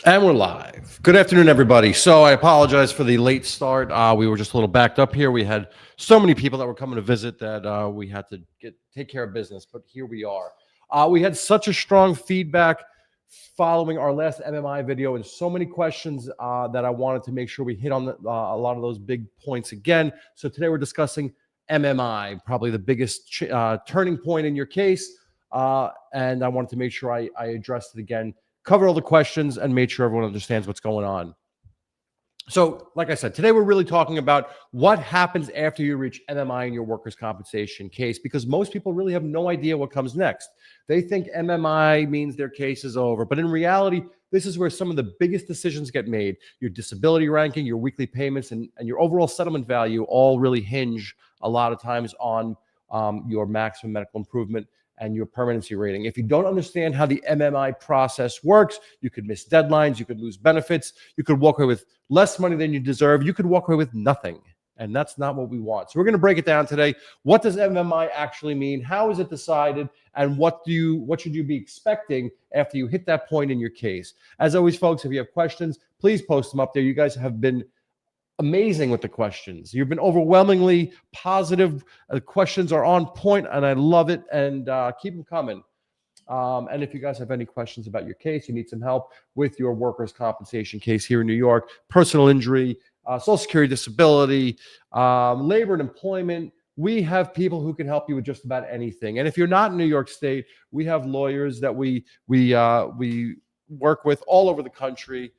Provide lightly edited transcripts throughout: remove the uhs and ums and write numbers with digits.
And we're live. Good afternoon, everybody. So I apologize for the late start. We were just a little backed up here. We had so many people that were coming to visit that we had to take care of business, but here we are. We had such a strong feedback following our last MMI video and so many questions that I wanted to make sure we hit on a lot of those big points again. So today we're discussing MMI, probably the biggest turning point in your case. And I wanted to make sure I addressed it again, cover all the questions, and made sure everyone understands what's going on. So, like I said, today we're really talking about what happens after you reach MMI in your workers' compensation case, because most people really have no idea what comes next. They think MMI means their case is over, but in reality, this is where some of the biggest decisions get made. Your disability ranking, your weekly payments, and your overall settlement value all really hinge a lot of times on your maximum medical improvement and your permanency rating. If you don't understand how the MMI process works, you could miss deadlines, you could lose benefits, you could walk away with less money than you deserve, you could walk away with nothing. And that's not what we want. So we're going to break it down today. What does MMI actually mean? How is it decided? And what should you be expecting after you hit that point in your case? As always, folks, if you have questions, please post them up there. You guys have been amazing with the questions. You've been overwhelmingly positive. The questions are on point, and I love it. And keep them coming. And if you guys have any questions about your case, you need some help with your workers' compensation case here in New York, personal injury, Social Security disability, labor and employment, we have people who can help you with just about anything. And if you're not in New York State, we have lawyers that we work with all over the country.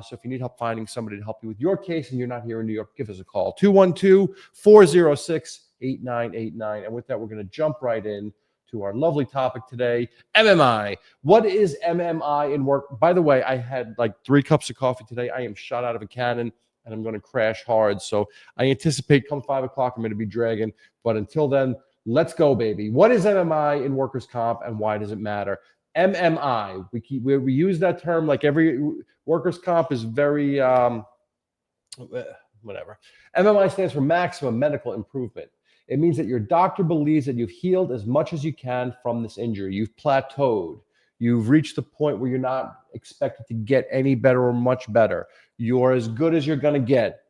So if you need help finding somebody to help you with your case and you're not here in New York, give us a call, 212-406-8989. And with that, we're going to jump right in to our lovely topic today, MMI. What is MMI in work? By the way, I had like 3 cups of coffee today. I am shot out of a cannon and I'm going to crash hard. So I anticipate come 5 o'clock, I'm going to be dragging. But until then, let's go, baby. What is MMI in workers' comp and why does it matter? MMI, we use that term like every workers' comp is very, whatever. MMI stands for maximum medical improvement. It means that your doctor believes that you've healed as much as you can from this injury. You've plateaued. You've reached the point where you're not expected to get any better or much better. You're as good as you're going to get.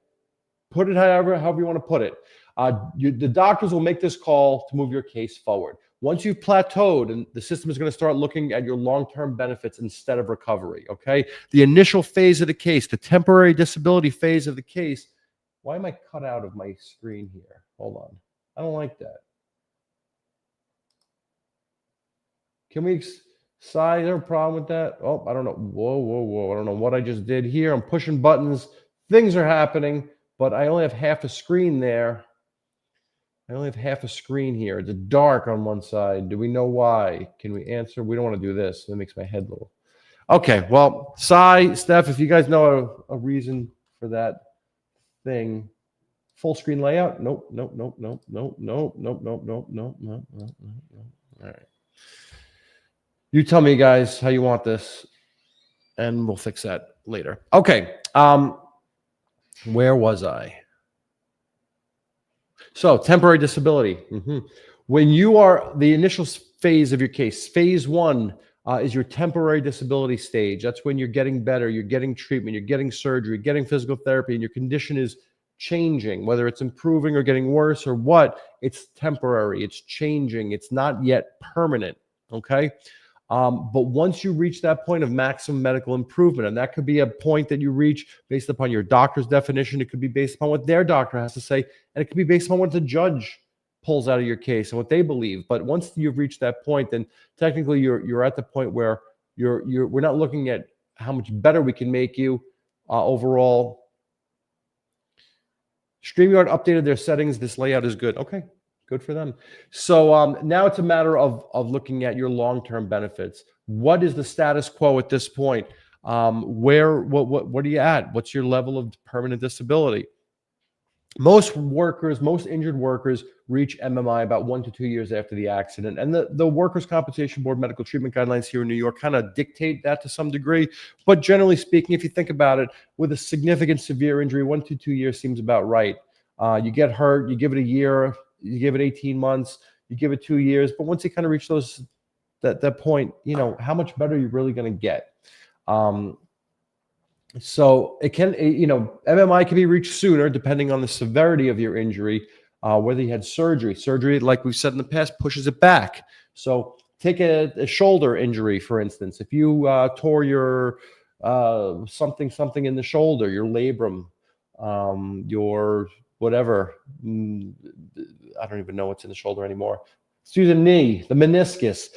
Put it however you want to put it. The doctors will make this call to move your case forward. Once you've plateaued, and the system is going to start looking at your long-term benefits instead of recovery, okay? The initial phase of the case, the temporary disability phase of the case. Why am I cut out of my screen here? Hold on. I don't like that. Can we size? Is there a problem with that? Oh, I don't know. Whoa. I don't know what I just did here. I'm pushing buttons. Things are happening, but I only have half a screen there. I only have half a screen here. It's dark on one side. Do we know why? Can we answer? We don't want to do this. That makes my head little. Okay, well, Steph, if you guys know a reason for that thing. Full screen layout? Nope. All right. You tell me, guys, how you want this, and we'll fix that later. Okay. Where was I? So temporary disability. When you are the initial phase of your case, phase 1 is your temporary disability stage. That's when you're getting better, you're getting treatment, you're getting surgery, you're getting physical therapy, and your condition is changing, whether it's improving or getting worse or what. It's temporary, it's changing, it's not yet permanent, okay? But once you reach that point of maximum medical improvement, and that could be a point that you reach based upon your doctor's definition, it could be based upon what their doctor has to say, and it could be based upon what the judge pulls out of your case and what they believe. But once you've reached that point, then technically you're at the point where we're not looking at how much better we can make you overall. StreamYard updated their settings. This layout is good. Okay. Good for them. So now it's a matter of looking at your long-term benefits. What is the status quo at this point? What are you at? What's your level of permanent disability? Most injured workers reach MMI about 1 to 2 years after the accident. And the Workers' Compensation Board medical treatment guidelines here in New York kind of dictate that to some degree. But generally speaking, if you think about it, with a significant severe injury, 1 to 2 years seems about right. You get hurt, you give it a year, you give it 18 months, you give it 2 years. But once you kind of reach that point, how much better are you really going to get? So it can, MMI can be reached sooner depending on the severity of your injury, whether you had surgery. Surgery, like we've said in the past, pushes it back. So take a shoulder injury, for instance. If you tore your something in the shoulder, your labrum, your whatever, I don't even know what's in the shoulder anymore. Let's use a knee, the meniscus.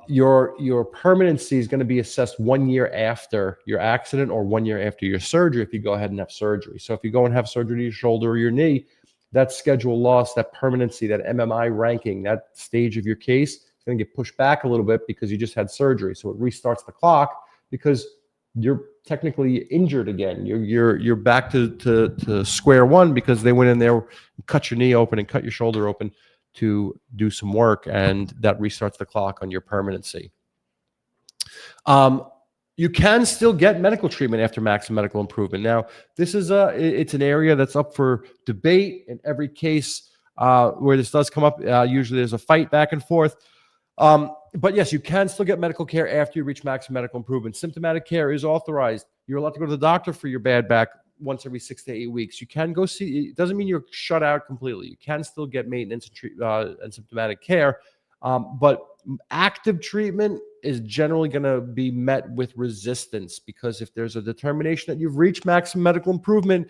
Your permanency is going to be assessed 1 year after your accident or 1 year after your surgery if you go ahead and have surgery. So if you go and have surgery to your shoulder or your knee, that schedule loss, that permanency, that MMI ranking, that stage of your case is going to get pushed back a little bit because you just had surgery. So it restarts the clock because you're technically injured again. You're back to square one because they went in there and cut your knee open and cut your shoulder open to do some work, and that restarts the clock on your permanency. You can still get medical treatment after maximum medical improvement. Now, this is it's an area that's up for debate in every case where this does come up. Usually there's a fight back and forth. But yes, you can still get medical care after you reach maximum medical improvement. Symptomatic care is authorized. You're allowed to go to the doctor for your bad back once every 6 to 8 weeks. You can go see, it doesn't mean you're shut out completely. You can still get maintenance and symptomatic care. But active treatment is generally going to be met with resistance because if there's a determination that you've reached maximum medical improvement,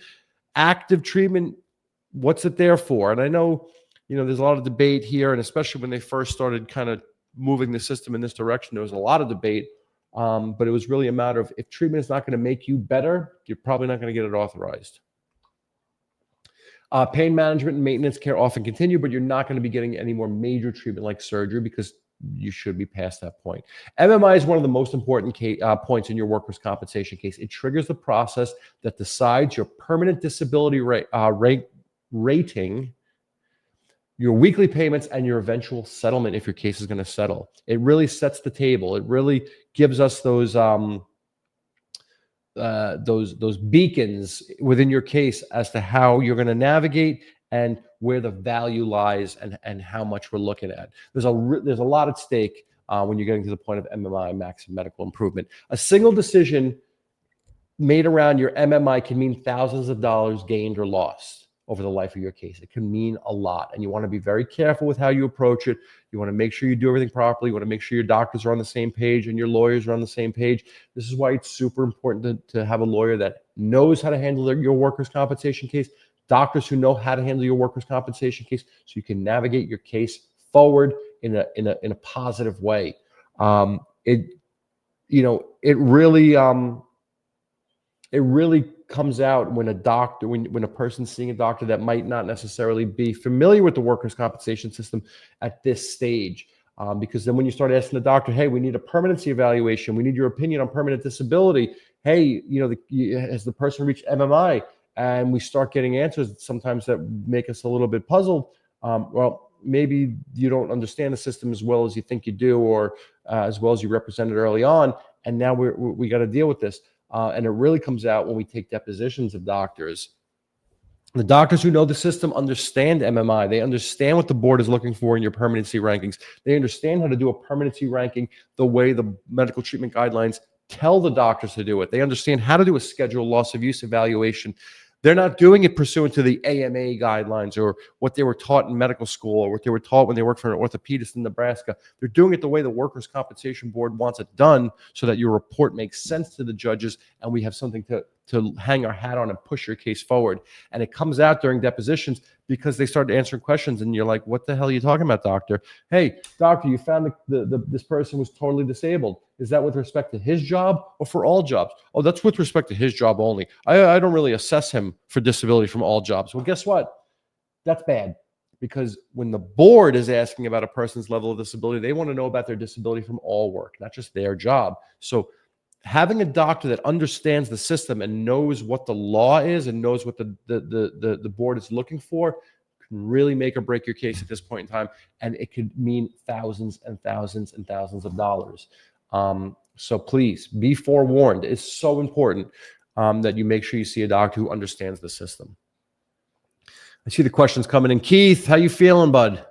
active treatment, what's it there for? And I know, there's a lot of debate here, and especially when they first started kind of moving the system in this direction, there was a lot of debate. But it was really a matter of if treatment is not going to make you better, you're probably not going to get it authorized. Pain management and maintenance care often continue, but you're not going to be getting any more major treatment like surgery because you should be past that point. MMI is one of the most important points in your workers' compensation case. It triggers the process that decides your permanent disability rating, your weekly payments, and your eventual settlement if your case is going to settle. It really sets the table. It really gives us those beacons within your case as to how you're going to navigate and where the value lies and how much we're looking at. There's a lot at stake when you're getting to the point of MMI, maximum medical improvement. A single decision made around your MMI can mean thousands of dollars gained or lost over the life of your case. It can mean a lot, and you want to be very careful with how you approach it. You want to make sure you do everything properly. You want to make sure your doctors are on the same page and your lawyers are on the same page. This is why it's super important to have a lawyer that knows how to handle your workers' compensation case, doctors who know how to handle your workers' compensation case, so you can navigate your case forward in a positive way. It really comes out when a person's seeing a doctor that might not necessarily be familiar with the workers' compensation system at this stage. Because then when you start asking the doctor, hey, we need a permanency evaluation, we need your opinion on permanent disability. Hey, has the person reached MMI? And we start getting answers sometimes that make us a little bit puzzled. Well, maybe you don't understand the system as well as you think you do, or as well as you represented early on. And now we got to deal with this. And it really comes out when we take depositions of doctors. The doctors who know the system understand MMI. They understand what the board is looking for in your permanency rankings. They understand how to do a permanency ranking the way the medical treatment guidelines tell the doctors to do it. They understand how to do a scheduled loss of use evaluation. They're not doing it pursuant to the AMA guidelines or what they were taught in medical school or what they were taught when they worked for an orthopedist in Nebraska. They're doing it the way the Workers' Compensation Board wants it done so that your report makes sense to the judges and we have something to hang our hat on and push your case forward. And it comes out during depositions because they start answering questions and you're like, what the hell are you talking about, doctor? Hey, doctor, you found this person was totally disabled. Is that with respect to his job or for all jobs? Oh, that's with respect to his job only. I don't really assess him for disability from all jobs. Well, guess what? That's bad, because when the board is asking about a person's level of disability, they want to know about their disability from all work, not just their job. So having a doctor that understands the system and knows what the law is and knows what the board is looking for can really make or break your case at this point in time. And it could mean thousands and thousands and thousands of dollars. So please be forewarned. It's so important that you make sure you see a doctor who understands the system. I see the questions coming in. Keith, how you feeling, bud?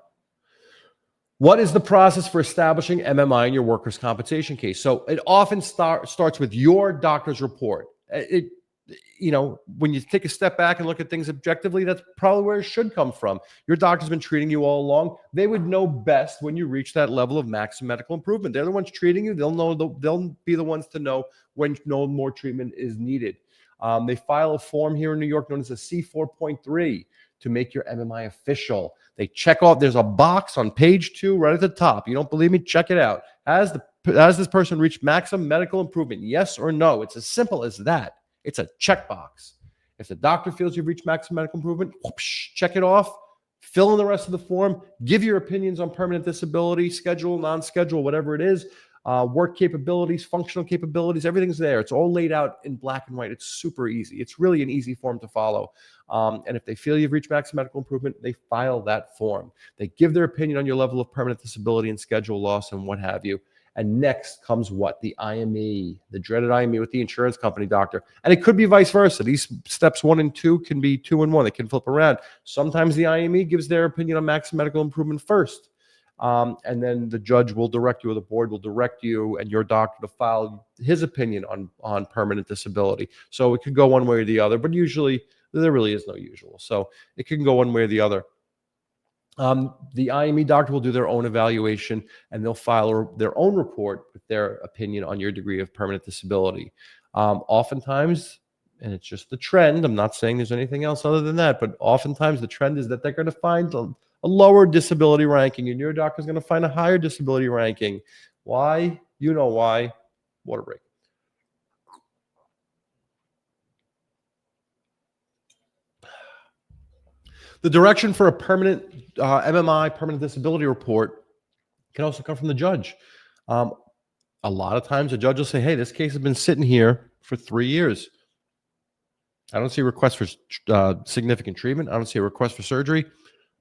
What is the process for establishing MMI in your workers' compensation case? So it often starts with your doctor's report. When you take a step back and look at things objectively, that's probably where it should come from. Your doctor's been treating you all along. They would know best when you reach that level of maximum medical improvement. They're the ones treating you. They'll be the ones to know when no more treatment is needed. They file a form here in New York known as a C4.3 to make your MMI official. They check off, there's a box on page 2 right at the top. You don't believe me? Check it out. Has this person reached maximum medical improvement? Yes or no? It's as simple as that. It's a checkbox. If the doctor feels you've reached maximum medical improvement, whoosh, check it off, fill in the rest of the form, give your opinions on permanent disability, schedule, non-schedule, whatever it is, work capabilities, functional capabilities, everything's there. It's all laid out in black and white. It's super easy. It's really an easy form to follow. And if they feel you've reached maximum medical improvement, they file that form. They give their opinion on your level of permanent disability and schedule loss and what have you. And next comes what? The IME, the dreaded IME with the insurance company doctor. And it could be vice versa. These steps 1 and 2 can be 2 and 1. They can flip around. Sometimes the IME gives their opinion on maximum medical improvement first. And then the judge will direct you, or the board will direct you and your doctor to file his opinion on permanent disability. So it could go one way or the other, but usually there really is no usual. So it can go one way or the other. The IME doctor will do their own evaluation and they'll file their own report with their opinion on your degree of permanent disability. Oftentimes, and it's just the trend, I'm not saying there's anything else other than that, but oftentimes the trend is that they're going to find a lower disability ranking and your doctor's going to find a higher disability ranking. Why? You know why. Water break. The direction for a permanent MMI, permanent disability report, can also come from the judge. A lot of times the judge will say, hey, this case has been sitting here for 3 years. I don't see a request for significant treatment. I don't see a request for surgery.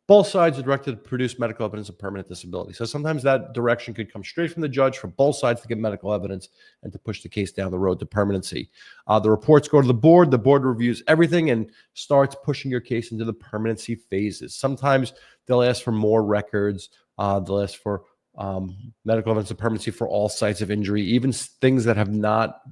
Both sides are directed to produce medical evidence of permanent disability. So sometimes that direction could come straight from the judge for both sides to get medical evidence and to push the case down the road to permanency. The reports go to the board reviews everything and starts pushing your case into the permanency phases. Sometimes they'll ask for more records. They'll ask for medical evidence of permanency for all sites of injury, even things that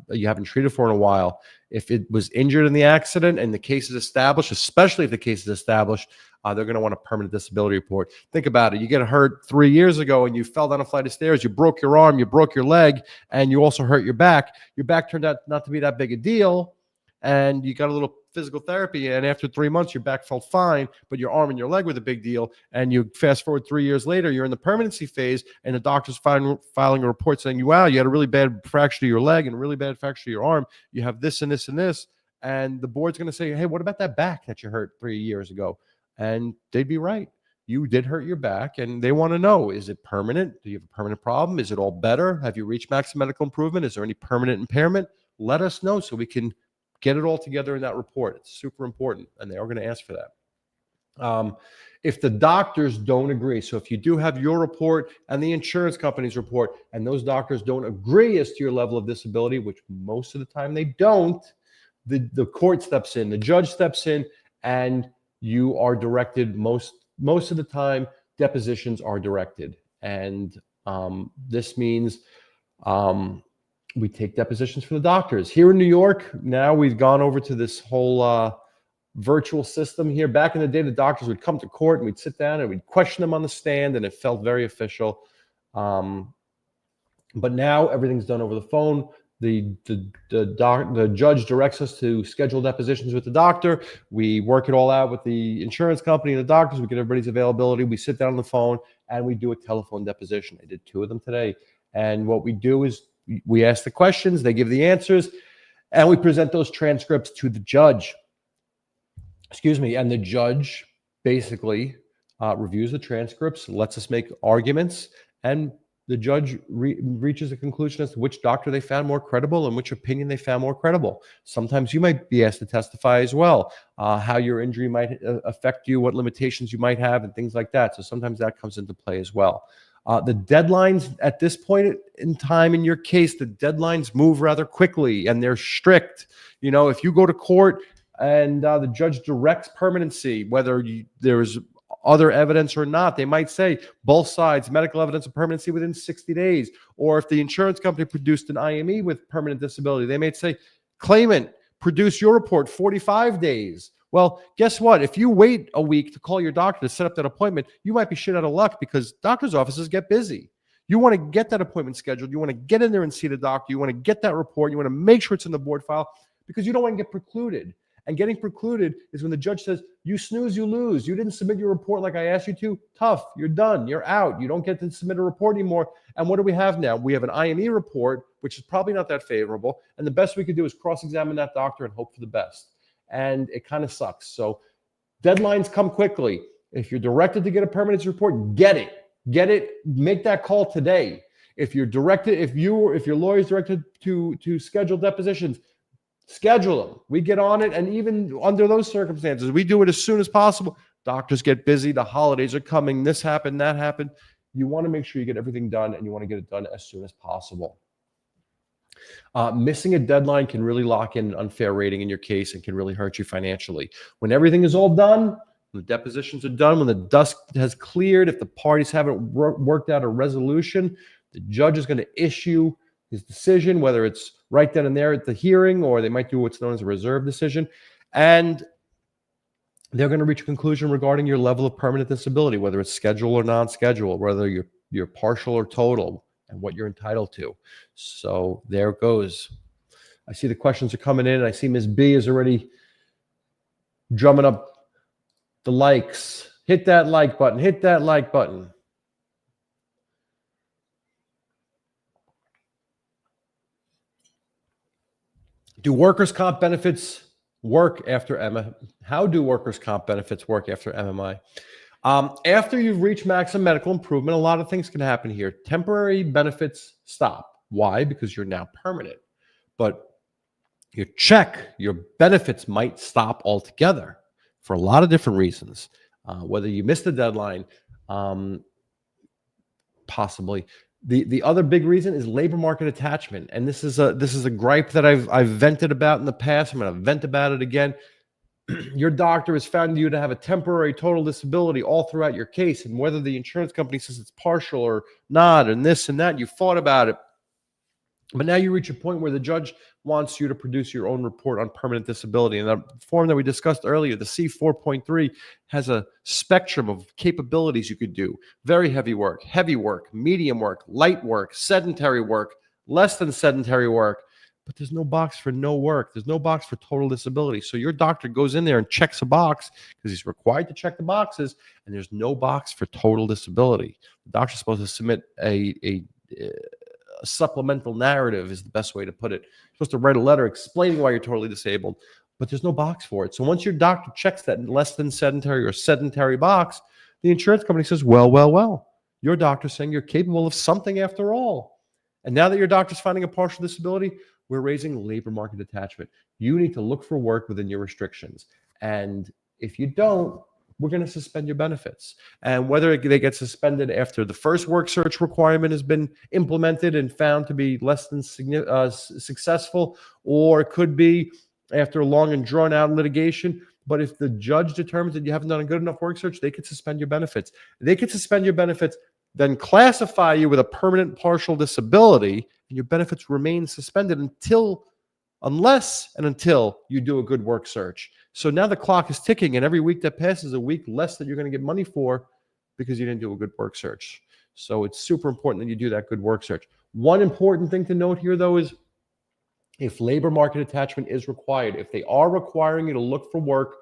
you haven't treated for in a while. If it was injured in the accident and the case is established, especially if the case is established, they're going to want a permanent disability report. Think about it. You get hurt 3 years ago and you fell down a flight of stairs, you broke your arm, you broke your leg, and you also hurt your back. Your back turned out not to be that big a deal, and you got a little physical therapy, and after 3 months, your back felt fine, but your arm and your leg were the big deal, and you fast forward 3 years later, you're in the permanency phase, and the doctor's filing a report saying, wow, you had a really bad fracture to your leg and a really bad fracture to your arm. You have this and this and this, and the board's going to say, hey, what about that back that you hurt 3 years ago? And they'd be right. You did hurt your back, and they want to know, is it permanent? Do you have a permanent problem? Is it all better? Have you reached maximum medical improvement? Is there any permanent impairment? Let us know so we can get it all together in that report. It's super important, and they are going to ask for that. If the doctors don't agree, so if you do have your report and the insurance company's report, and those doctors don't agree as to your level of disability, which most of the time they don't, the court steps in, the judge steps in, and you are directed, most of the time, depositions are directed. And this means we take depositions from the doctors. Here in New York, now we've gone over to this whole virtual system here. Back in the day, the doctors would come to court and we'd sit down and we'd question them on the stand, and it felt very official. But now everything's done over the phone. The judge directs us to schedule depositions with the doctor. We work it all out with the insurance company and the doctors. We get everybody's availability. We sit down on the phone and we do a telephone deposition. I did 2 of them today. And what we do is we ask the questions, they give the answers, and we present those transcripts to the judge. And the judge basically reviews the transcripts, lets us make arguments, and the judge reaches a conclusion as to which doctor they found more credible and which opinion they found more credible. Sometimes you might be asked to testify as well, how your injury might affect you, what limitations you might have, and things like that. So sometimes that comes into play as well. The deadlines at this point in time in your case, the deadlines move rather quickly and they're strict. You know, if you go to court and the judge directs permanency, whether there's other evidence or not, they might say both sides, medical evidence of permanency within 60 days. Or if the insurance company produced an IME with permanent disability, they may say, claimant, produce your report 45 days. Well, guess what? If you wait a week to call your doctor to set up that appointment, you might be shit out of luck because doctor's offices get busy. You want to get that appointment scheduled. You want to get in there and see the doctor. You want to get that report. You want to make sure it's in the board file because you don't want to get precluded. And getting precluded is when the judge says, you snooze, you lose. You didn't submit your report like I asked you to. Tough. You're done. You're out. You don't get to submit a report anymore. And what do we have now? We have an IME report, which is probably not that favorable. And the best we could do is cross-examine that doctor and hope for the best. And it kind of sucks. So deadlines come quickly. If you're directed to get a permanence report, get it. Get it. Make that call today. If you're directed, if your lawyer's directed to schedule depositions, schedule them. We get on it, and even under those circumstances, we do it as soon as possible. Doctors get busy. The holidays are coming. This happened, that happened. You want to make sure you get everything done, and you want to get it done as soon as possible. Missing a deadline can really lock in an unfair rating in your case and can really hurt you financially. When everything is all done, when the depositions are done, when the dust has cleared, if the parties haven't worked out a resolution, the judge is going to issue his decision, whether it's right then and there at the hearing, or they might do what's known as a reserve decision. And they're going to reach a conclusion regarding your level of permanent disability, whether it's scheduled or non-scheduled, whether you're partial or total, and what you're entitled to. So there it goes. I see the questions are coming in. I see Ms. B is already drumming up the likes. Hit that like button. Hit that like button. Do workers' comp benefits work after MMI? How do workers' comp benefits work after MMI? After you've reached maximum medical improvement, a lot of things can happen here. Temporary benefits stop. Why? Because you're now permanent. But your benefits might stop altogether for a lot of different reasons. Whether you missed the deadline, possibly. The other big reason is labor market attachment. And this is a gripe that I've vented about in the past. I'm going to vent about it again. Your doctor has found you to have a temporary total disability all throughout your case, and whether the insurance company says it's partial or not, and this and that, you fought about it. But now you reach a point where the judge wants you to produce your own report on permanent disability. And the form that we discussed earlier, the C4.3, has a spectrum of capabilities you could do. Very heavy work, medium work, light work, sedentary work, less than sedentary work. But there's no box for no work. There's no box for total disability. So your doctor goes in there and checks a box because he's required to check the boxes, and there's no box for total disability. The doctor's supposed to submit a supplemental narrative is the best way to put it. You're supposed to write a letter explaining why you're totally disabled, but there's no box for it. So once your doctor checks that less than sedentary or sedentary box, the insurance company says, well, your doctor's saying you're capable of something after all. And now that your doctor's finding a partial disability, we're raising labor market attachment. You need to look for work within your restrictions. And if you don't, we're going to suspend your benefits. And whether they get suspended after the first work search requirement has been implemented and found to be less than successful, or it could be after a long and drawn out litigation. But if the judge determines that you haven't done a good enough work search, they could suspend your benefits. They could suspend your benefits, then classify you with a permanent partial disability, and your benefits remain suspended unless you do a good work search. So now the clock is ticking, and every week that passes, a week less that you're going to get money for because you didn't do a good work search. So it's super important that you do that good work search. One important thing to note here, though, is if labor market attachment is required, if they are requiring you to look for work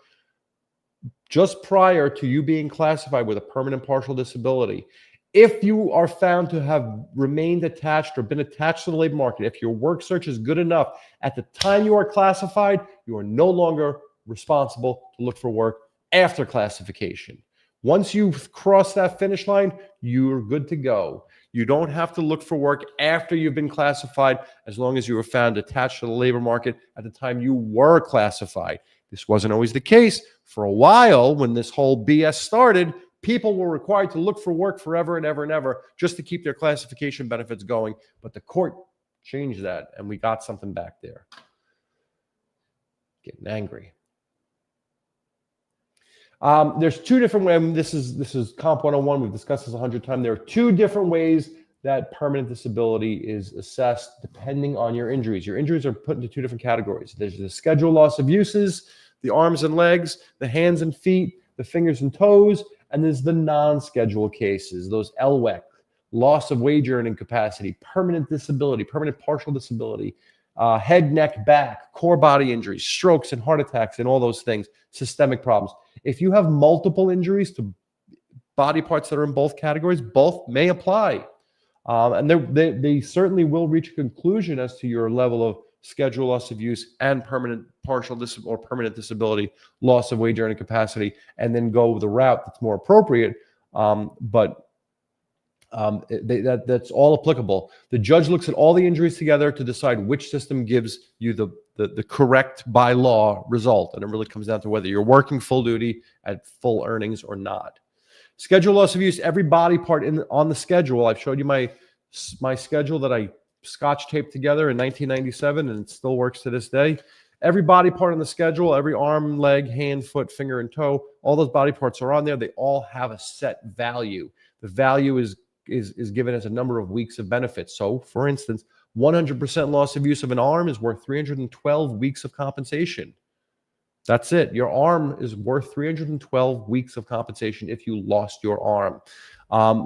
just prior to you being classified with a permanent partial disability, if you are found to have remained attached or been attached to the labor market, if your work search is good enough, at the time you are classified, you are no longer responsible to look for work after classification. Once you've crossed that finish line, you're good to go. You don't have to look for work after you've been classified, as long as you were found attached to the labor market at the time you were classified. This wasn't always the case. For a while, when this whole BS started, people were required to look for work forever and ever and ever just to keep their classification benefits going. But the court changed that, and we got something back there. Getting angry. There's two different ways. This is Comp 101. We've discussed this 100 times. There are two different ways that permanent disability is assessed depending on your injuries. Your injuries are put into two different categories. There's the schedule loss of uses, the arms and legs, the hands and feet, the fingers and toes, and there's the non-schedule cases, those LWEC, loss of wage earning capacity, permanent disability, permanent partial disability, head, neck, back, core body injuries, strokes and heart attacks, and all those things, systemic problems. If you have multiple injuries to body parts that are in both categories, both may apply. And they certainly will reach a conclusion as to your level of schedule loss of use and permanent partial or permanent disability, loss of wage earning capacity, and then go the route that's more appropriate. That's all applicable. The judge looks at all the injuries together to decide which system gives you the correct by law result. And it really comes down to whether you're working full duty at full earnings or not. Schedule loss of use, every body part on the schedule. I've showed you my schedule that I scotch taped together in 1997, and it still works to this day. Every body part on the schedule, every arm, leg, hand, foot, finger, and toe, all those body parts are on there. They all have a set value. The value is given as a number of weeks of benefits. So, for instance, 100% loss of use of an arm is worth 312 weeks of compensation. That's it. Your arm is worth 312 weeks of compensation if you lost your arm.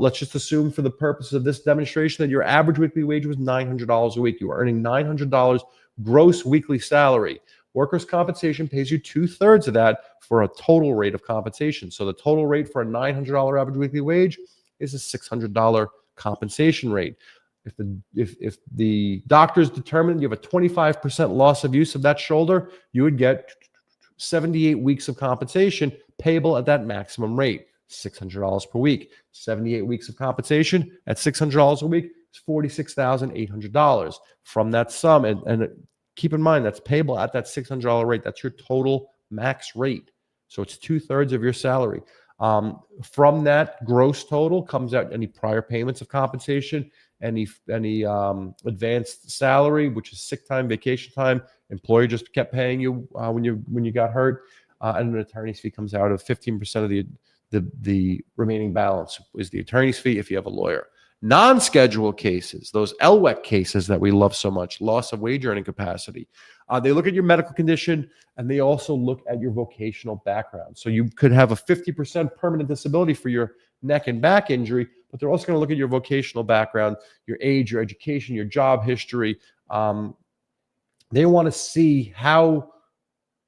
Let's just assume for the purpose of this demonstration that your average weekly wage was $900 a week. You are earning $900 gross weekly salary. Workers' compensation pays you 2/3 of that for a total rate of compensation. So the total rate for a $900 average weekly wage is a $600 compensation rate. If the doctors determine you have a 25% loss of use of that shoulder, you would get 78 weeks of compensation payable at that maximum rate, $600 per week. 78 weeks of compensation at $600 a week is $46,800. From that sum, and keep in mind that's payable at that $600 rate. That's your total max rate. So it's 2/3 of your salary. From that gross total comes out any prior payments of compensation, any advanced salary, which is sick time, vacation time. Employer just kept paying you when you got hurt, and an attorney's fee comes out of 15% of the remaining balance is the attorney's fee if you have a lawyer. Non-schedule cases, those LWEC cases that we love so much, loss of wage earning capacity, they look at your medical condition and they also look at your vocational background. So you could have a 50% permanent disability for your neck and back injury, but they're also going to look at your vocational background, your age, your education, your job history. They want to see how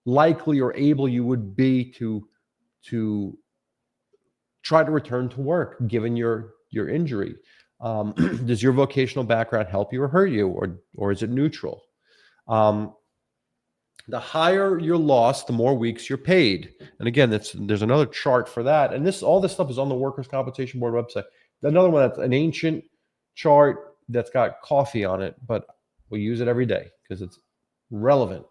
likely or able you would be to try to return to work given your injury. Does your vocational background help you or hurt you, or is it neutral? The higher your loss, the more weeks you're paid. And again, there's another chart for that. And all this stuff is on the Workers' Compensation Board website. Another one that's an ancient chart that's got coffee on it, but we use it every day because it's relevant.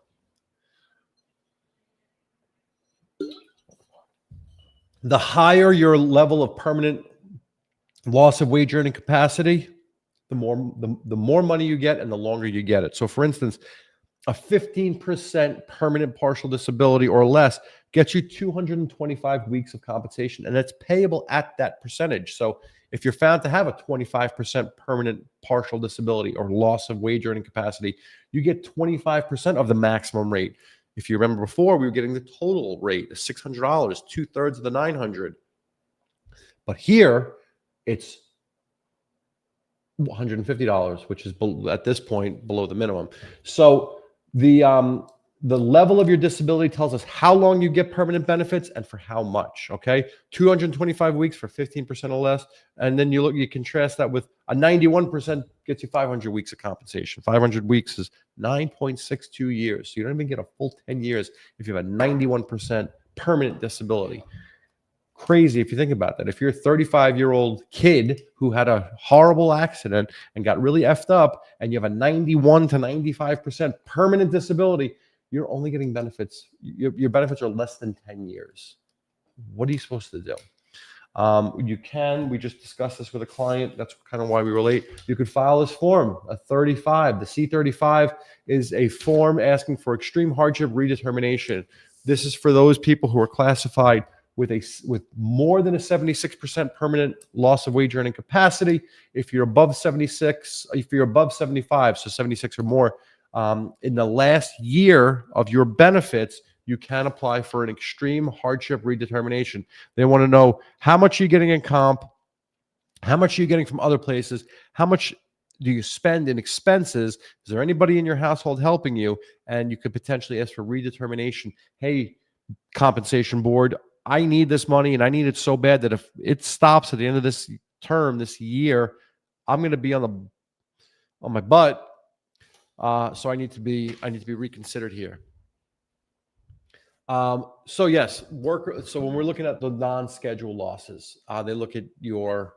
The higher your level of permanent loss of wage earning capacity, the more money you get and the longer you get it. So for instance, a 15% permanent partial disability or less gets you 225 weeks of compensation, and that's payable at that percentage. So if you're found to have a 25% permanent partial disability or loss of wage earning capacity, you get 25% of the maximum rate. If you remember before, we were getting the total rate of $600, 2/3 of the $900. But here, it's $150, which is at this point below the minimum. So the level of your disability tells us how long you get permanent benefits and for how much. Okay, 225 weeks for 15% or less, and then you contrast that with a 91% gets you 500 weeks of compensation. 500 weeks is 9.62 years. So you don't even get a full 10 years if you have a 91% permanent disability. Crazy if you think about that. If you're a 35-year-old kid who had a horrible accident and got really effed up and you have a 91 to 95% permanent disability, you're only getting benefits. Your benefits are less than 10 years. What are you supposed to do? We just discussed this with a client. That's kind of why we were late. You could file this form, a 35. The C-35 is a form asking for extreme hardship redetermination. This is for those people who are classified with more than a 76% permanent loss of wage earning capacity. If you're above 76, if you're above 75, so 76 or more, in the last year of your benefits, you can apply for an extreme hardship redetermination. They want to know how much you're getting in comp, how much are you getting from other places, how much do you spend in expenses? Is there anybody in your household helping you? And you could potentially ask for redetermination. Hey, compensation board, I need this money and I need it so bad that if it stops at the end of this term, this year, I'm going to be on my butt. So I need to be reconsidered here. So yes, so when we're looking at the non-schedule losses, they look at your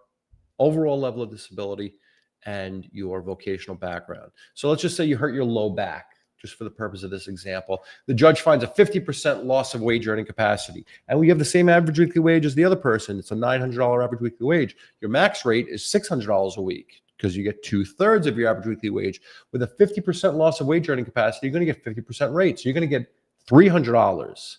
overall level of disability and your vocational background. So let's just say you hurt your low back, just for the purpose of this example. The judge finds a 50% loss of wage earning capacity, and we have the same average weekly wage as the other person. It's a $900 average weekly wage. Your max rate is $600 a week because you get 2/3 of your average weekly wage. With a 50% loss of wage earning capacity, you're going to get 50% rate. So you're going to get $300.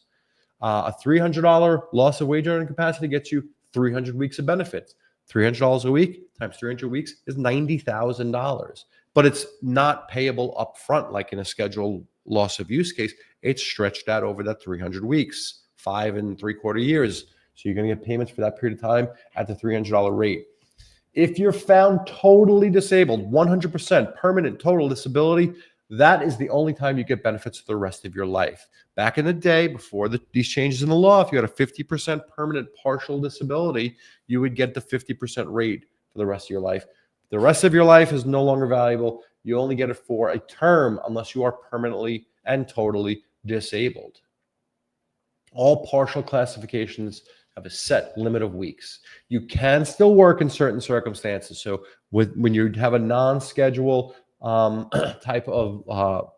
A $300 loss of wage earning capacity gets you 300 weeks of benefits. $300 a week times 300 weeks is $90,000. But it's not payable up front like in a scheduled loss of use case. It's stretched out over that 300 weeks, 5 3/4 years. So you're going to get payments for that period of time at the $300 rate. If you're found totally disabled, 100% permanent total disability, that is the only time you get benefits for the rest of your life. Back in the day, before these changes in the law, if you had a 50% permanent partial disability, you would get the 50% rate for the rest of your life. The rest of your life is no longer valuable. You only get it for a term unless you are permanently and totally disabled. All partial classifications have a set limit of weeks. You can still work in certain circumstances. So when you have a non-schedule type of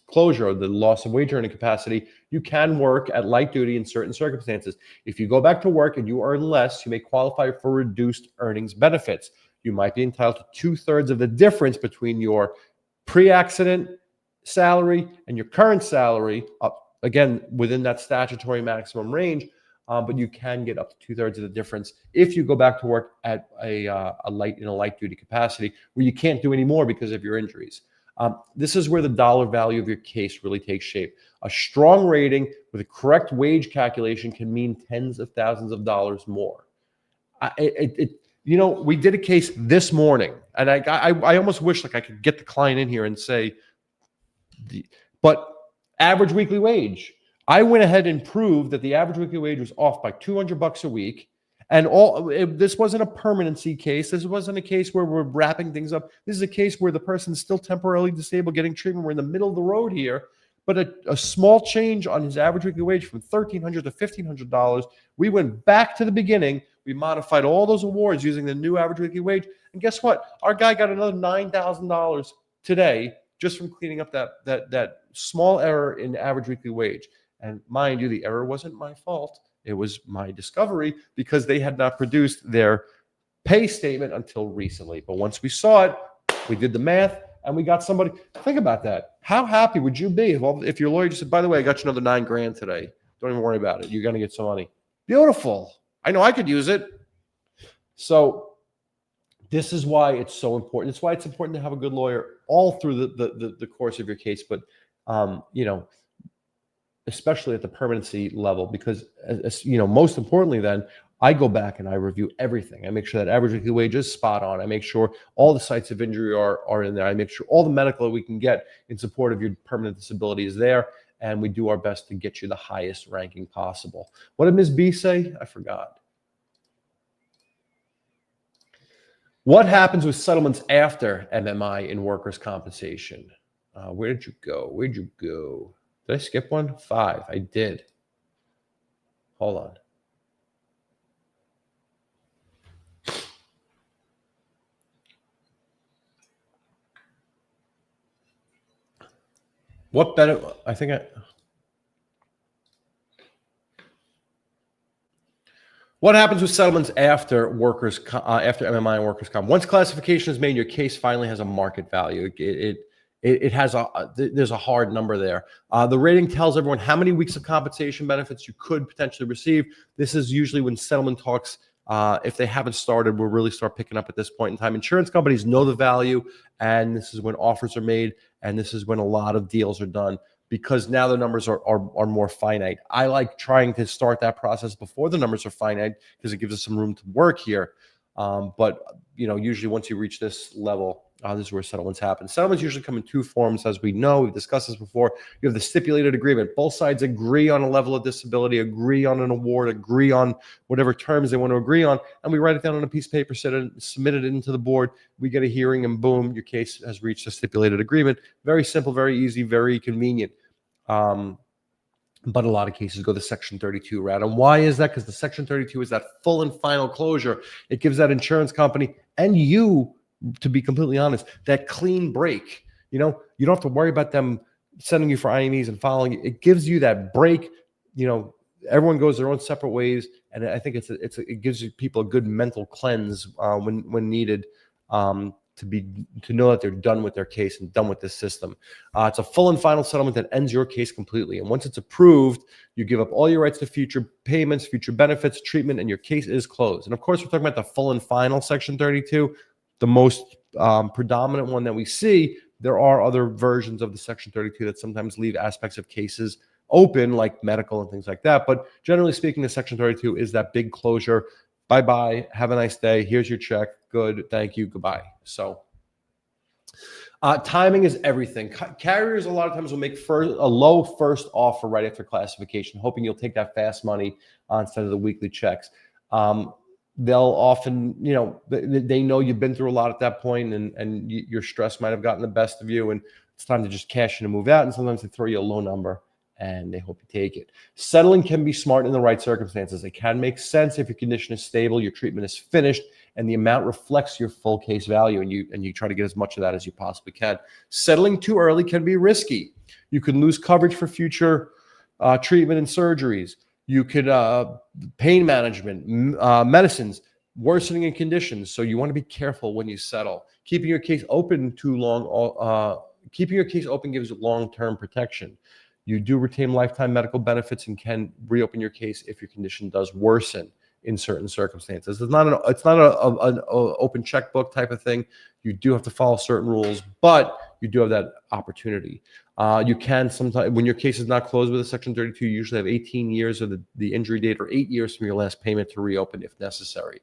closure, the loss of wage earning capacity, you can work at light duty in certain circumstances. If you go back to work and you earn less, you may qualify for reduced earnings benefits. You might be entitled to 2/3 of the difference between your pre-accident salary and your current salary, again, within that statutory maximum range, but you can get up to 2/3 of the difference if you go back to work at a light duty capacity where you can't do any more because of your injuries. This is where the dollar value of your case really takes shape. A strong rating with a correct wage calculation can mean tens of thousands of dollars more. We did a case this morning, and I almost wish like I could get the client in here and say, but average weekly wage. I went ahead and proved that the average weekly wage was off by $200 a week. And this wasn't a permanency case. This wasn't a case where we're wrapping things up. This is a case where the person's still temporarily disabled, getting treatment. We're in the middle of the road here. But a small change on his average weekly wage from $1,300 to $1,500. We went back to the beginning. We modified all those awards using the new average weekly wage. And guess what? Our guy got another $9,000 today just from cleaning up that small error in average weekly wage. And mind you, the error wasn't my fault. It was my discovery because they had not produced their pay statement until recently. But once we saw it, we did the math and we got somebody. Think about that. How happy would you be if your lawyer just said, by the way, I got you another $9,000 today. Don't even worry about it. You're going to get some money. Beautiful. I know I could use it. So this is why it's so important. It's why it's important to have a good lawyer all through the course of your case. But, especially at the permanency level, because most importantly, then I go back and I review everything. I make sure that average weekly wage is spot on. I make sure all the sites of injury are in there. I make sure all the medical that we can get in support of your permanent disability is there, and we do our best to get you the highest ranking possible. What did Ms. B say? I forgot. What happens with settlements after MMI in workers' compensation? Where did you go? Where'd you go? Did I skip one? 5. I did. Hold on. What benefit? What happens with settlements after MMI and workers' comp? Once classification is made, your case finally has a market value. it has there's a hard number there. The rating tells everyone how many weeks of compensation benefits you could potentially receive. This is usually when settlement talks, if they haven't started, will really start picking up at this point in time. Insurance companies know the value, and this is when offers are made, and this is when a lot of deals are done, because now the numbers are more finite. I like trying to start that process before the numbers are finite, because it gives us some room to work here. But usually once you reach this level, this is where settlements happen. Settlements usually come in two forms, as we know. We've discussed this before. You have the stipulated agreement. Both sides agree on a level of disability, agree on an award, agree on whatever terms they want to agree on, and we write it down on a piece of paper, submit it into the board. We get a hearing, and boom, your case has reached a stipulated agreement. Very simple, very easy, very convenient. But a lot of cases go the Section 32 route. And why is that? Because the Section 32 is that full and final closure. It gives that insurance company and you, to be completely honest, that clean break. You don't have to worry about them sending you for IMEs and following you. It gives you that break. Everyone goes their own separate ways, and I think it gives people a good mental cleanse when needed, to know that they're done with their case and done with this system. It's a full and final settlement that ends your case completely. And once it's approved, you give up all your rights to future payments, future benefits, treatment, and your case is closed. And of course, we're talking about the full and final Section 32, the most predominant one that we see. There are other versions of the Section 32 that sometimes leave aspects of cases open, like medical and things like that. But generally speaking, the Section 32 is that big closure. Bye-bye. Have a nice day. Here's your check. Good. Thank you. Goodbye. So timing is everything. Carriers a lot of times will make a low first offer right after classification, hoping you'll take that fast money instead of the weekly checks. They'll often, they know you've been through a lot at that point, and your stress might have gotten the best of you, and it's time to just cash in and move out. And sometimes they throw you a low number, and they hope you take it. Settling can be smart in the right circumstances. It can make sense if your condition is stable, your treatment is finished, and the amount reflects your full case value, and you try to get as much of that as you possibly can. Settling too early can be risky. You can lose coverage for future treatment and surgeries. You could pain management, medicines, worsening in conditions. So you want to be careful when you settle. Keeping your case open too long, keeping your case open gives you long-term protection. You do retain lifetime medical benefits and can reopen your case if your condition does worsen in certain circumstances. It's not an open checkbook type of thing. You do have to follow certain rules, but you do have that opportunity. You can sometimes, when your case is not closed with a Section 32, you usually have 18 years of the injury date or 8 years from your last payment to reopen if necessary.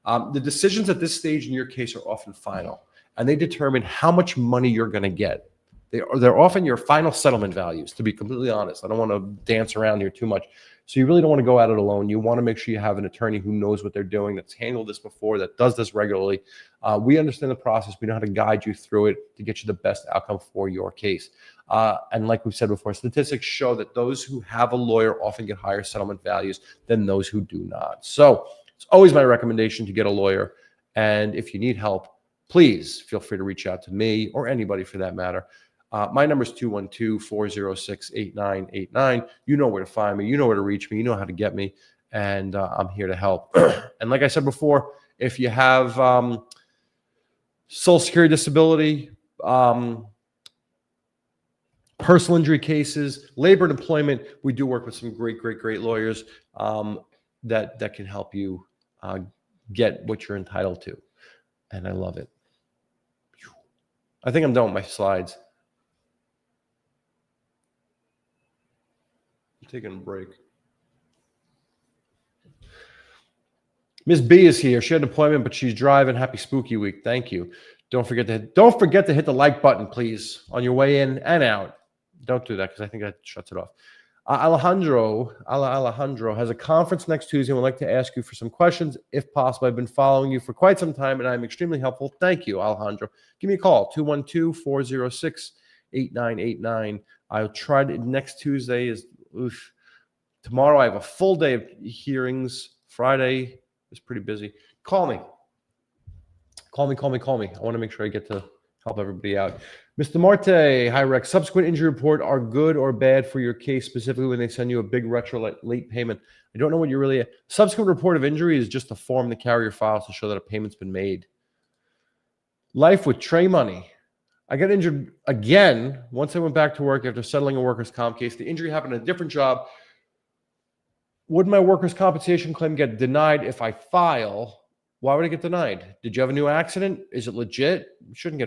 The decisions at this stage in your case are often final, and they determine how much money you're going to get. They're often your final settlement values, to be completely honest. I don't want to dance around here too much. So you really don't want to go at it alone. You want to make sure you have an attorney who knows what they're doing, that's handled this before, that does this regularly. We understand the process. We know how to guide you through it to get you the best outcome for your case. And like we've said before, statistics show that those who have a lawyer often get higher settlement values than those who do not. So it's always my recommendation to get a lawyer. And if you need help, please feel free to reach out to me or anybody for that matter. My number is 212-406-8989. You know where to find me. You know where to reach me. You know how to get me. And I'm here to help. And like I said before, if you have Social Security disability, personal injury cases, labor and employment, we do work with some great lawyers that can help you get what you're entitled to. And I love it. I think I'm done with my slides. Taking a break. Miss B is here. She had an appointment, but she's driving. Happy Spooky Week. Thank you. Don't forget to hit the like button, please, on your way in and out. Don't do that because I think that shuts it off. Alejandro has a conference next Tuesday and would like to ask you for some questions, if possible. I've been following you for quite some time, and I'm extremely helpful. Thank you, Alejandro. Give me a call, 212-406-8989. I'll try to. Next Tuesday is tomorrow. I have a full day of hearings. Friday is pretty busy. Call me. I want to make sure I get to help everybody out. Mr. Marte, hi Rex. Subsequent injury report are good or bad for your case, specifically when they send you a big retro late payment. I don't know what you really. Subsequent report of injury is just a form the carrier files to show that a payment's been made. Life with Trey Money. I got injured again once I went back to work after settling a workers' comp case. The injury happened in a different job. Would my workers' compensation claim get denied if I file? Why would it get denied? Did you have a new accident? Is it legit? It shouldn't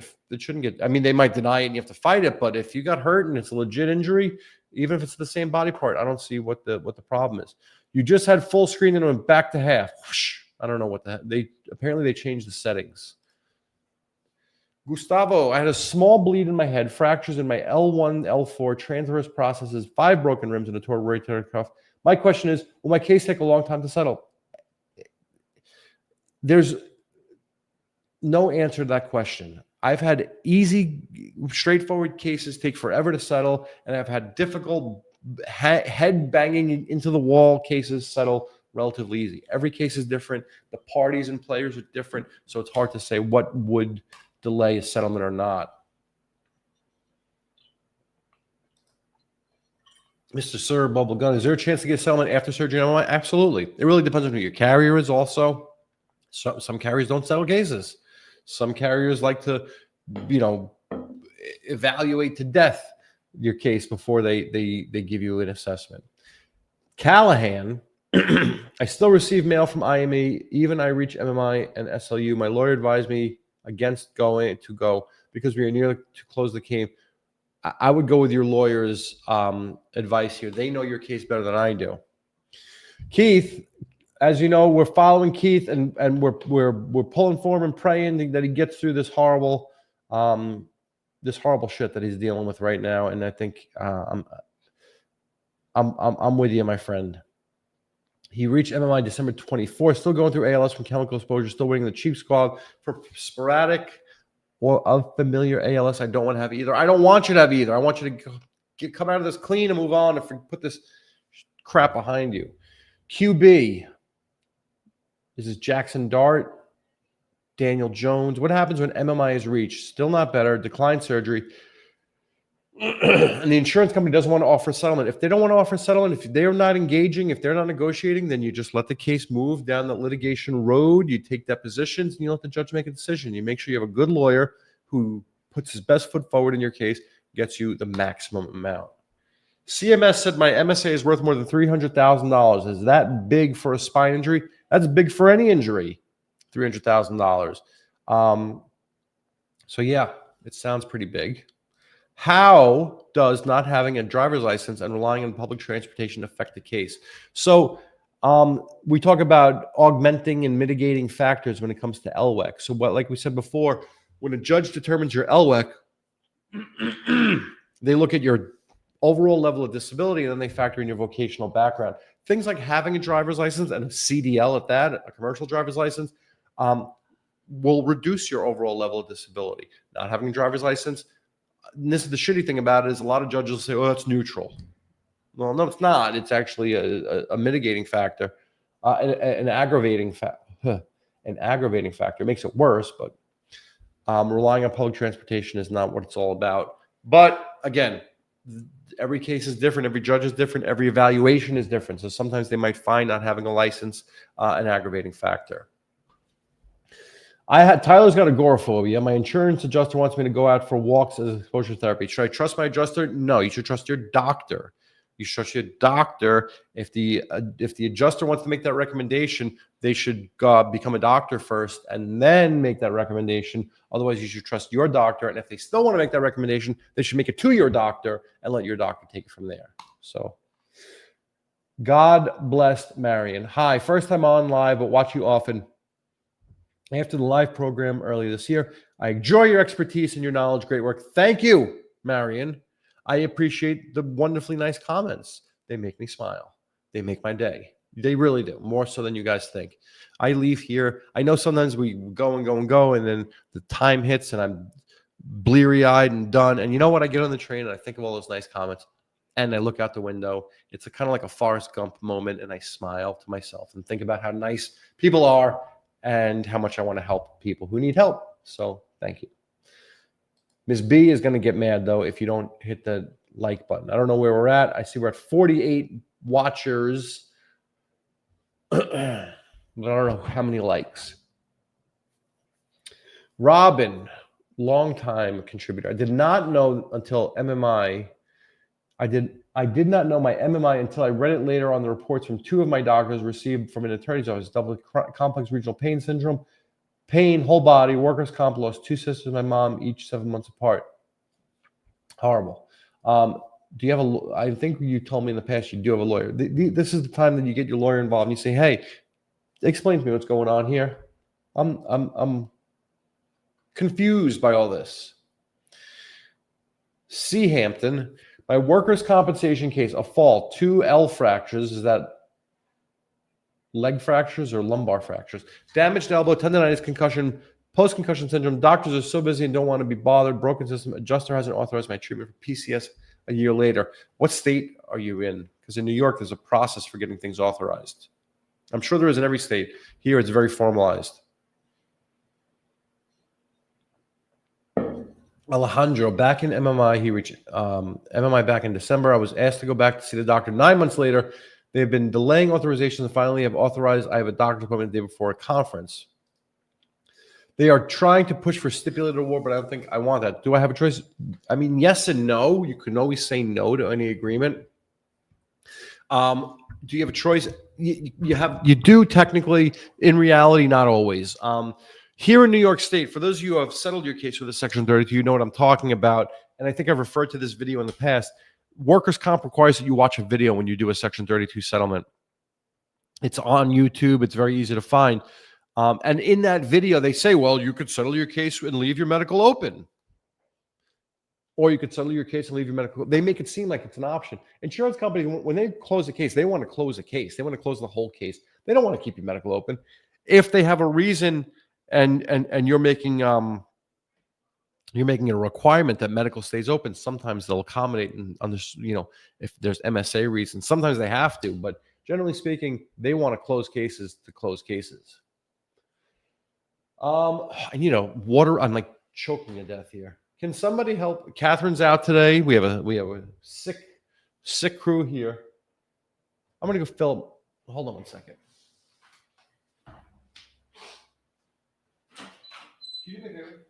get, I mean, they might deny it and you have to fight it, but if you got hurt and it's a legit injury, even if it's the same body part, I don't see what the problem is. You just had full screen and went back to half. I don't know what the heck. Apparently they changed the settings. Gustavo, I had a small bleed in my head, fractures in my L1, L4, transverse processes, 5 broken ribs, and a torn rotator cuff. My question is, will my case take a long time to settle? There's no answer to that question. I've had easy, straightforward cases take forever to settle, and I've had difficult head banging into the wall cases settle relatively easy. Every case is different. The parties and players are different, so it's hard to say what would delay a settlement or not. Mr. Sir, Bubble Gun, is there a chance to get a settlement after surgery? Absolutely. It really depends on who your carrier is also. Some carriers don't settle cases. Some carriers like to, evaluate to death your case before they give you an assessment. Callahan, I still receive mail from IME. Even I reach MMI and SLU. My lawyer advised me against going because we are near to close the case. I would go with your lawyer's advice here. They know your case better than I do. Keith, as you know, we're following Keith and we're pulling for him and praying that he gets through this horrible shit that he's dealing with right now. And I think I'm with you, my friend. He reached MMI December 24th, still going through ALS from chemical exposure, still waiting the cheap squad for sporadic or unfamiliar ALS. I don't want to have either. I don't want you to have either. I want you to come out of this clean and move on and put this crap behind you. QB. This is Jackson Dart. Daniel Jones. What happens when MMI is reached? Still not better. Declined surgery. And the insurance company doesn't want to offer settlement. If they don't want to offer settlement, if they're not engaging, if they're not negotiating, then you just let the case move down the litigation road. You take depositions and you let the judge make a decision. You make sure you have a good lawyer who puts his best foot forward in your case, gets you the maximum amount. CMS said my MSA is worth more than $300,000. Is that big for a spine injury? That's big for any injury, $300,000. So yeah, it sounds pretty big. How does not having a driver's license and relying on public transportation affect the case? So we talk about augmenting and mitigating factors when it comes to LWEC. So like we said before, when a judge determines your LWEC, they look at your overall level of disability and then they factor in your vocational background. Things like having a driver's license and a CDL at that, a commercial driver's license, will reduce your overall level of disability. Not having a driver's license, and this is the shitty thing about it, is a lot of judges will say, oh, that's neutral. Well, no, it's not. It's actually a mitigating factor, an aggravating factor. It makes it worse, but relying on public transportation is not what it's all about. But again, every case is different. Every judge is different. Every evaluation is different. So sometimes they might find not having a license an aggravating factor. Tyler's got agoraphobia. My insurance adjuster wants me to go out for walks as exposure therapy. Should I trust my adjuster? No, you should trust your doctor. You should trust your doctor. If the adjuster wants to make that recommendation, they should become a doctor first and then make that recommendation. Otherwise, you should trust your doctor. And if they still want to make that recommendation, they should make it to your doctor and let your doctor take it from there. So, God bless Marion. Hi, first time on live, but watch you often. After the live program earlier this year, I enjoy your expertise and your knowledge. Great work. Thank you, Marion. I appreciate the wonderfully nice comments. They make me smile. They make my day. They really do, more so than you guys think. I leave here. I know sometimes we go and go and go, and then the time hits, and I'm bleary-eyed and done. And you know what? I get on the train, and I think of all those nice comments, and I look out the window. It's kind of like a Forrest Gump moment, and I smile to myself and think about how nice people are and how much I want to help people who need help. So thank you. Ms. B is going to get mad, though, if you don't hit the like button. I don't know where we're at. I see we're at 48 watchers. But I don't know how many likes. Robin, long time contributor. I did not know until MMI. I did not know my MMI until I read it later on the reports from 2 of my doctors received from an attorney's office. Double complex regional pain syndrome, pain, whole body, workers' comp, lost 2 sisters and my mom, each 7 months apart. Horrible. Do you have a? I think you told me in the past you do have a lawyer. This is the time that you get your lawyer involved and you say, "Hey, explain to me what's going on here. I'm confused by all this." C. Hampton, my workers' compensation case, a fall, 2 L fractures. Is that leg fractures or lumbar fractures? Damaged elbow, tendonitis, concussion, post-concussion syndrome. Doctors are so busy and don't want to be bothered. Broken system. Adjuster hasn't authorized my treatment for PCS a year later. What state are you in? Because in New York, there's a process for getting things authorized. I'm sure there is in every state. Here, it's very formalized. Alejandro, back in MMI, he reached MMI back in December. I was asked to go back to see the doctor 9 months later. They've been delaying authorization and finally have authorized. I have a doctor's appointment the day before a conference. They are trying to push for stipulated award, but I don't think I want that. Do I have a choice? I mean, yes and no. You can always say no to any agreement. Do you have a choice? You do technically. In reality, not always. Here in New York State, for those of you who have settled your case with a Section 32, you know what I'm talking about. And I think I've referred to this video in the past. Workers' comp requires that you watch a video when you do a Section 32 settlement. It's on YouTube. It's very easy to find. And in that video, they say, well, you could settle your case and leave your medical open. Or you could settle your case and leave your medical. They make it seem like it's an option. Insurance companies, when they close a case, they want to close a case. They want to close the whole case. They don't want to keep your medical open. If they have a reason and you're making a requirement that medical stays open, sometimes they'll accommodate and if there's MSA reasons. Sometimes they have to, but generally speaking, they want to close cases to close cases. And water. I'm like choking to death here. Can somebody help? Catherine's out today. We have a sick crew here. I'm gonna go fill. Hold on one second. Can you do me a favor?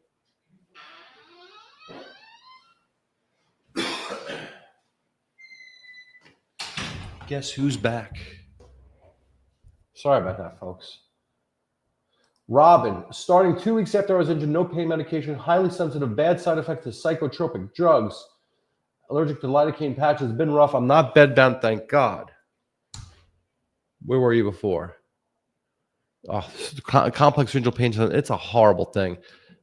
Guess who's back? Sorry about that, folks. Robin, starting 2 weeks after I was injured, no pain medication, highly sensitive, bad side effects to psychotropic drugs, allergic to lidocaine patches, been rough. I'm not bedbound, thank God. Where were you before? Oh, complex regional pain, it's a horrible thing.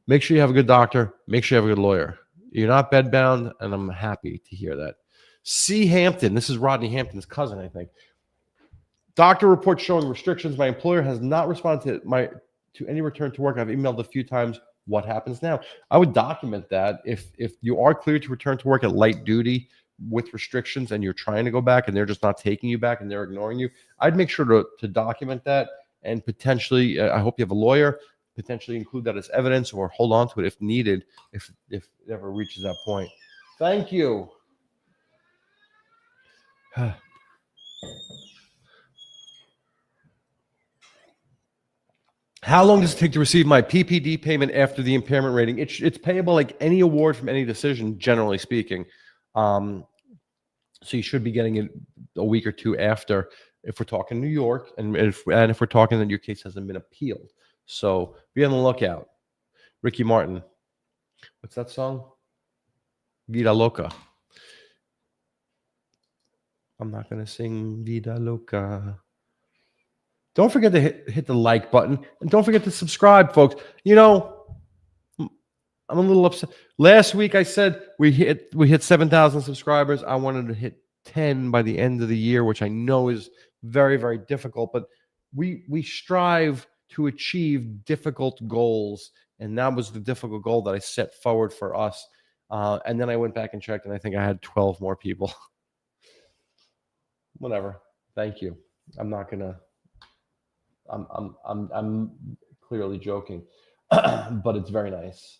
Make sure you have a good doctor. Make sure you have a good lawyer. You're not bedbound, and I'm happy to hear that. C. Hampton, this is Rodney Hampton's cousin, I think. Doctor report showing restrictions. My employer has not responded to any return to work. I've emailed a few times. What happens now? I would document that. If you are cleared to return to work at light duty with restrictions and you're trying to go back and they're just not taking you back and they're ignoring you, I'd make sure to document that and potentially, I hope you have a lawyer, potentially include that as evidence or hold on to it if needed, if it ever reaches that point. Thank you. How long does it take to receive my PPD payment after the impairment rating? It's payable like any award from any decision, generally speaking. So you should be getting it a week or 2 after, if we're talking New York, and if we're talking that your case hasn't been appealed. So be on the lookout. Ricky Martin, what's that song? Vida Loca. I'm not gonna sing Vida Loca. Don't forget to hit the like button, and don't forget to subscribe, folks. I'm a little upset. Last week I said we hit 7,000 subscribers. I wanted to hit 10 by the end of the year, which I know is very, very difficult, but we strive to achieve difficult goals, and that was the difficult goal that I set forward for us. And then I went back and checked, and I think I had 12 more people. Whatever. Thank you. I'm not gonna. I'm clearly joking, but it's very nice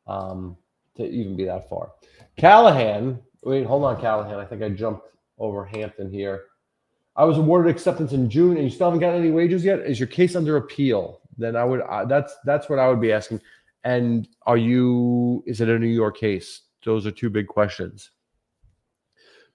to even be that far. Callahan, wait, hold on, Callahan. I think I jumped over Hampton here. I was awarded acceptance in June, and you still haven't gotten any wages yet. Is your case under appeal? Then I would. That's what I would be asking. And is it a New York case? Those are two big questions.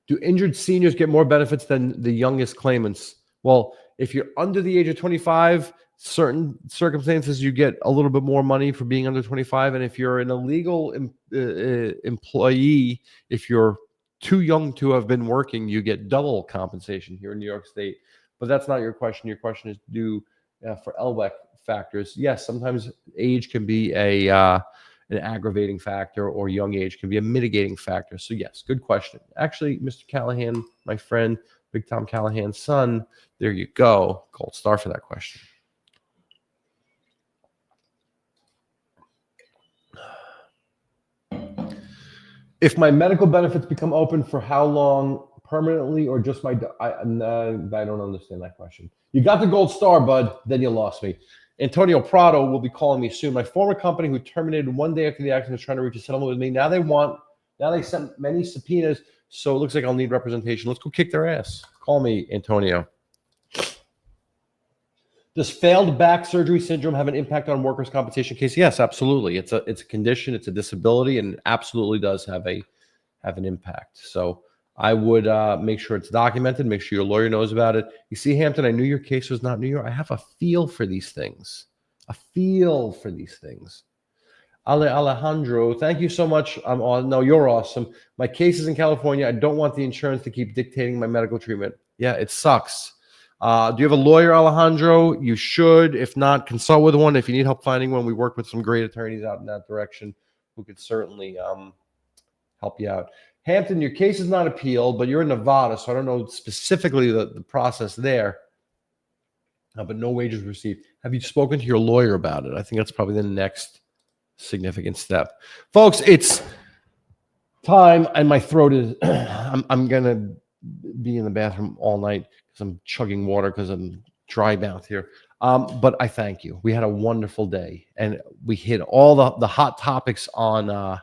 Do injured seniors get more benefits than the youngest claimants? Well, if you're under the age of 25, certain circumstances, you get a little bit more money for being under 25. And if you're an illegal employee, if you're too young to have been working, you get double compensation here in New York State. But that's not your question. Your question is for LWEC factors. Yes, sometimes age can be an aggravating factor, or young age can be a mitigating factor. So yes, good question. Actually, Mr. Callahan, my friend, Big Tom Callahan's son, there you go. Gold star for that question. If my medical benefits become open, for how long? Permanently, or just I don't understand that question. You got the gold star, bud. Then you lost me. Antonio Prado will be calling me soon. My former company, who terminated one day after the accident, is trying to reach a settlement with me. Now they sent many subpoenas, so it looks like I'll need representation. Let's go kick their ass. Call me, Antonio. Does failed back surgery syndrome have an impact on workers' compensation case? Yes, absolutely. It's a condition, it's a disability, and it absolutely does have an impact. So I would make sure it's documented, make sure your lawyer knows about it. You see, Hampton, I knew your case was not New York. I have a feel for these things. Alejandro, thank you so much. No, you're awesome. My case is in California. I don't want the insurance to keep dictating my medical treatment. Yeah, it sucks. Do you have a lawyer, Alejandro? You should. If not, consult with one. If you need help finding one, we work with some great attorneys out in that direction who could certainly help you out. Hampton, your case is not appealed, but you're in Nevada, so I don't know specifically the process there. But no wages received. Have you spoken to your lawyer about it? I think that's probably the next significant step. Folks, it's time, and my throat is, I'm going to be in the bathroom all night because I'm chugging water because I'm dry mouth here. But I thank you. We had a wonderful day, and we hit all the hot topics on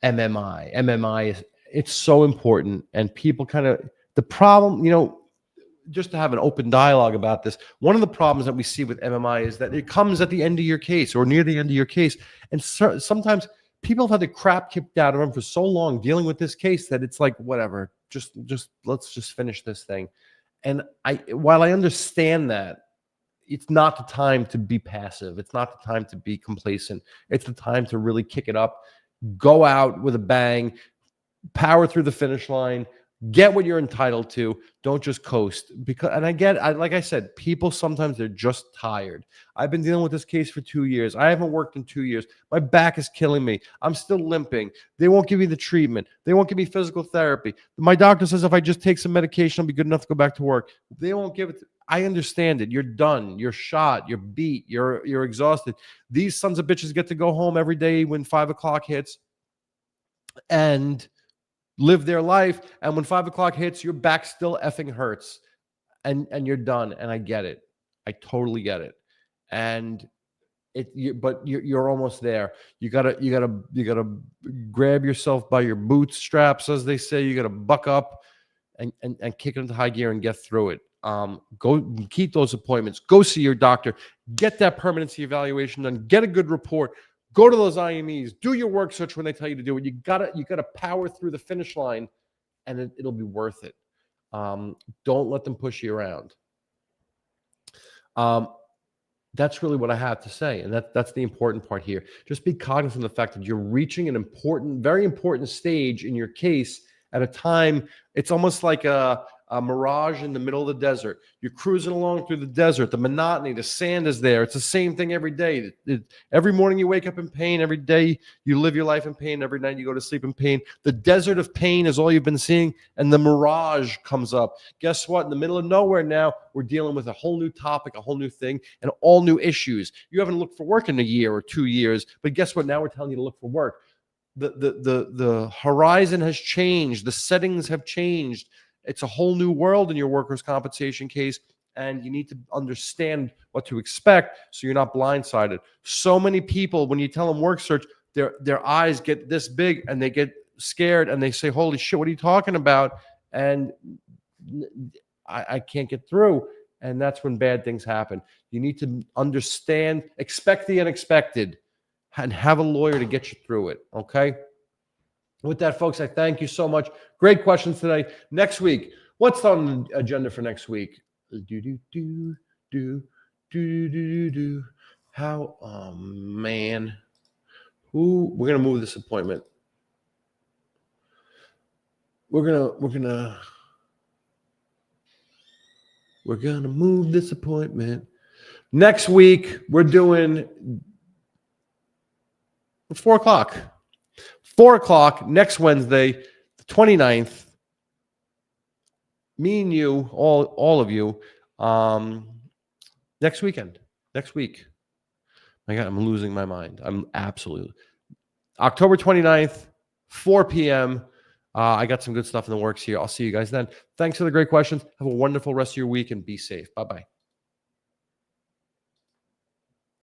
MMI. MMI it's so important, and people the problem, just to have an open dialogue about this. One of the problems that we see with MMI is that it comes at the end of your case or near the end of your case, and sometimes people have had the crap kicked out of them for so long dealing with this case that it's like, whatever, just let's just finish this thing. And while I understand that, it's not the time to be passive. It's not the time to be complacent. It's the time to really kick it up. Go out with a bang, power through the finish line, get what you're entitled to. Don't just coast. Like I said, people sometimes they're just tired. I've been dealing with this case for 2 years. I haven't worked in 2 years. My back is killing me. I'm still limping. They won't give me the treatment. They won't give me physical therapy. My doctor says if I just take some medication, I'll be good enough to go back to work. They won't give it. I understand it. You're done. You're shot. You're beat. You're exhausted. These sons of bitches get to go home every day when 5 o'clock hits and live their life. And when 5 o'clock hits, your back still effing hurts, and you're done. And I get it. I totally get it. And but you're almost there. You gotta grab yourself by your bootstraps, as they say. You gotta buck up and kick it into high gear and get through it. Go keep those appointments. Go see your doctor. Get that permanency evaluation done. Get a good report. Go to those IMEs. Do your work search when they tell you to do it. You gotta power through the finish line, and it'll be worth it. Don't let them push you around. That's really what I have to say, and that's the important part here. Just be cognizant of the fact that you're reaching an important, very important stage in your case at a time. It's almost like a mirage in the middle of the desert. You're cruising along through the desert. The monotony, the sand is there. It's the same thing every day. Every morning you wake up in pain. Every day you live your life in pain. Every night you go to sleep in pain. The desert of pain is all you've been seeing, and the mirage comes up. Guess what? In the middle of nowhere now, we're dealing with a whole new topic, a whole new thing, and all new issues. You haven't looked for work in a year or 2 years, but guess what? Now we're telling you to look for work. The horizon has changed. The settings have changed. It's a whole new world in your workers' compensation case, and you need to understand what to expect so you're not blindsided. So many people, when you tell them work search, their eyes get this big and they get scared and they say, holy shit, what are you talking about? And I can't get through. And that's when bad things happen. You need to understand, expect the unexpected, and have a lawyer to get you through it. Okay. With that, folks, I thank you so much. Great questions today. Next week, what's on the agenda for next week? How? Oh man, we're gonna move this appointment. We're gonna move this appointment. Next week, we're doing 4 o'clock. 4 o'clock next Wednesday, the 29th. Me and you, all of you, next weekend. Next week. My God, I'm losing my mind. I'm absolutely. October 29th, 4 p.m. I got some good stuff in the works here. I'll see you guys then. Thanks for the great questions. Have a wonderful rest of your week and be safe. Bye-bye.